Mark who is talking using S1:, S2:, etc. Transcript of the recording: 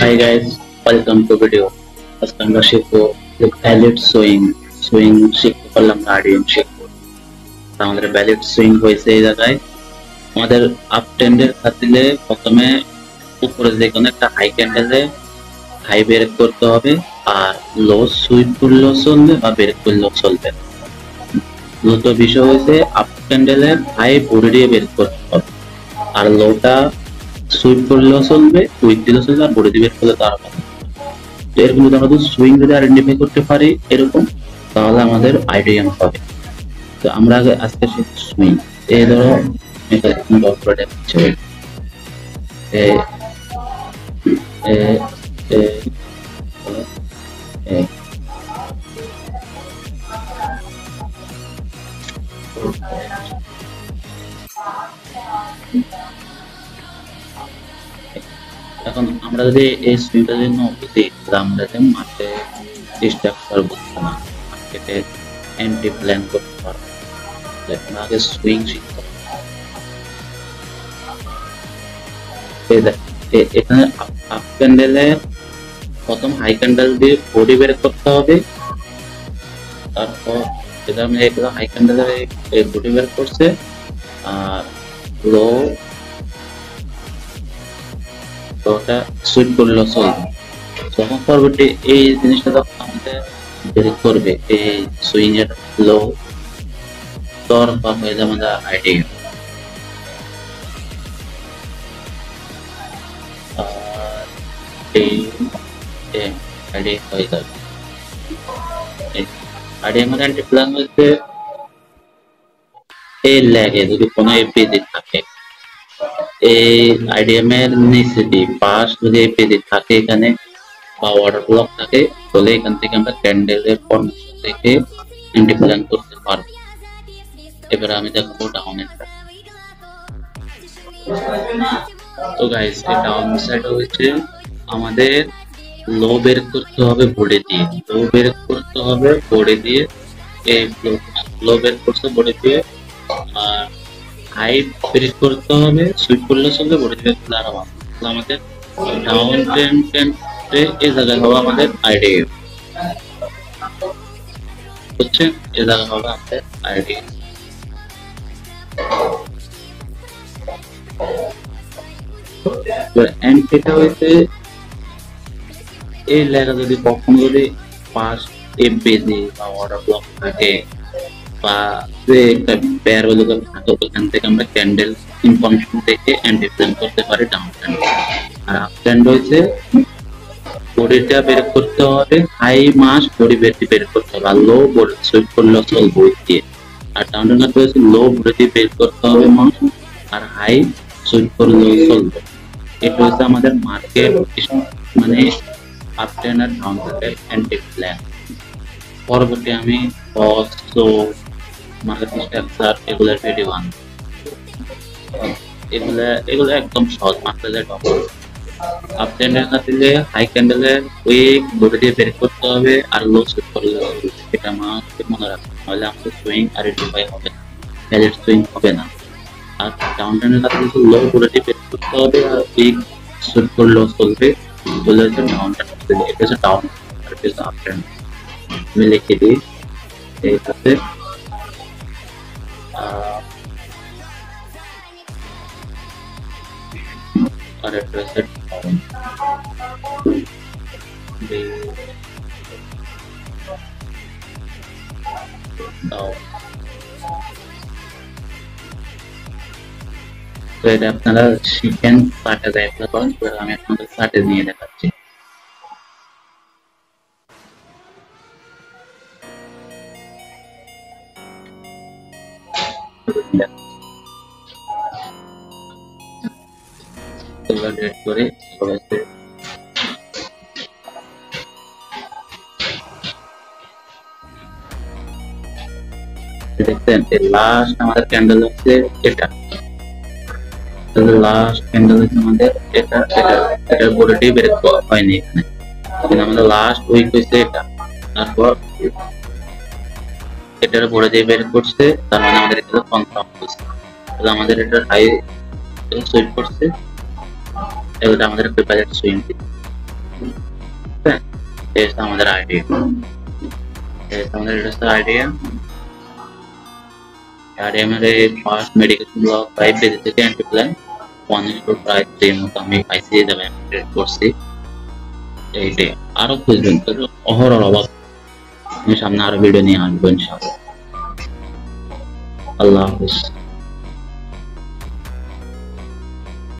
S1: Hi guys, welcome to video. আজকে আমরা শিখবো ভ্যালিড সুইং শিখতে পারলাম না আরডিএম শিখবো। আমাদের ভ্যালিড সুইং হয়েছে এই জায়গায় আমাদের আপ টেন্ডের খাতিলে প্রথমে উপরে যে কোনো একটা হাই ক্যান্ডেলে হাই ব্রেক করতে হবে আর লো সুইপ করলেও চলবে বা ব্রেক করলেও চলবে। দুটো বিষয় হয়েছে আপ ক্যান্ডেলে হাই বডি দিয়ে ব্রেক করতে হবে আর লোটা সুইপ করলেও চলবে উইক দিলেও চলবে আর বডি দিয়ে ব্রেক করলে তার এরকম যদি আমরা সুইং যদি আইডেন্টিফাই করতে পারি এরকম তাহলে আমাদের আইডিয়াম হবে। তো আমরা আজকে শিখছি সুইং। এই ধরো এখানে ডট করে দেখাচ্ছে এ এ এ এ এখন আমরা যদি এই সুইংটা যদি না বুঝি তাহলে আমরা যে মাঠে স্ট্রাকচার বুঝবো না, মার্কেটে এন্ট্রি প্ল্যান করতে পারবো। এখন আগে সুইং শিখতে হবে। এখানে আপ ক্যান্ডেলে প্রথম হাই ক্যান্ডেল দিয়ে বডি বের করতে হবে, তারপর এটা আমি হাই ক্যান্ডেলে বডি বের করছে আর লো ওটা সুইপ করলেও চলবে। তখন পরবর্তী এই জিনিসটা যখন আমাদের বের করবে এই সুইং এর লো তর বা হয়ে যাবে আমাদের আইডিয়া। এই আইডিয়া হয়ে যাবে। আইডিয়া মধ্যে অ্যান্টি প্ল্যান হচ্ছে এই ল্যাগে যদি কোনো এপিজি থাকে এই আইডিএম এর নিচে দিয়ে পাশ যদি এপিজি থাকে এখানে বা ওয়াটার ব্লক থাকে তাহলে এখান থেকে আমরা ক্যান্ডেলের ফরমেশন থেকে অ্যান্টি প্ল্যান করতে পারবো। এবারে আমি দেখাবো ডাউনের। তো গাইস এই ডাউন সাইড হচ্ছে আমাদের লো বের করতে হবে বডি দিয়ে, লো বের করতে হবে বডি দিয়ে, এই লো বের করতে বডি দিয়ে আর হাই বের করতে হবে সুইপ করলে চলবে বডি দিয়ে করলে আরো ভালো। আমাদের ডাউন ট্রেন্ড এই জায়গায় হবে আমাদের আইডিয়া হচ্ছে এই জায়গায় হবে আমাদের আইডিয়া। এন্ট্রিটা হইতে এই লেখা যদি কখনো যদি পাস এমপিজি বা ওয়াটার ব্লক থাকে বা একটা পেয়ার ভ্যালু থাকে ওখান থেকে আমরা ক্যান্ডেল ইনফরমেশন থেকে এন্ট্রি প্ল্যান করতে পারি ডাউন ট্রেন্ড। আর আপ ট্রেন্ড হইছে বডিটা বের করতে হবে, হাই মাস বডি বের করতে হবে আর লো বডি সুইপ করলে চলবে উইক দিয়ে। আর ডাউন ট্রেন্ড হচ্ছে লো বডি বের করতে হবে মাস আর হাই সুইপ করলেও চলবে। এটা হচ্ছে আমাদের মার্কেট মানে আপ ট্রেন্ড আর ডাউন ট্রেন্ডের এন্ট্রি প্ল্যান। পরবর্তী আমি মার্কেট স্ট্রাকচার এগুলোর ভিডিও আনবো। এগুলো একদম সহজ মার্কেটের টপিক। আপ ট্রেন্ডের খাতিলে হাই ক্যান্ডেলের উইক বডি দিয়ে বের করতে হবে আর লো সুইপ করলে এটা আমাকে মনে রাখতে হবে, আমাদের সুইং আইডেন্টিফাই হবে না, ভ্যালিড সুইং হবে না। আর ডাউন ট্রেন্ডের খাতিলে লো বডি দিয়ে বের করতে হবে আর উইক সুইপ করলেও চলবে, বলে হচ্ছে ডাউন ট্রেন্ড। এটা হচ্ছে ডাউন আর এটা হচ্ছে আপ ট্রেন্ড। আমি লিখে দিই এইটাতে আর এটা হচ্ছে ডাউন। তো এটা আপনারা শিখেন চার্টে দেখতে পারেন, আমি আপনাদের চার্টে নিয়ে দেখাচ্ছি। ডেট করে দেখছেন লাস্ট আমাদের ক্যান্ডেল হচ্ছে এটা, লাস্ট ক্যান্ডেল হচ্ছে আমাদের এটা এটা এটার বডিটি বের হয়নি এখানে, কিন্তু আমাদের লাস্ট উইক হচ্ছে এটা। তারপর এটার বডি বের করছে, তার মানে আমাদের এটা কনফার্ম হচ্ছে, তাহলে আমাদের এটা হাই সুইপ করছে, এটা আমাদের একটা বাজেট সুইং। এই হচ্ছে আমাদের আইডিয়া, আমাদের এটা হচ্ছে আইডিয়া। আইডিএমের ফার্স্ট মেডিকেশন ব্লক 5 বেজে থেকে এন্ট্রি প্ল্যান 1:5 মতো আমি পাইছি, এই জায়গায় আমি ক্রিয়েট করছি। এইটাই, আরো খুঁজবেন তো অহরহ অভাব। আমি সামনে আরো ভিডিও নিয়ে আসবো ইনশাআল্লাহ। আল্লাহ হাফিজ।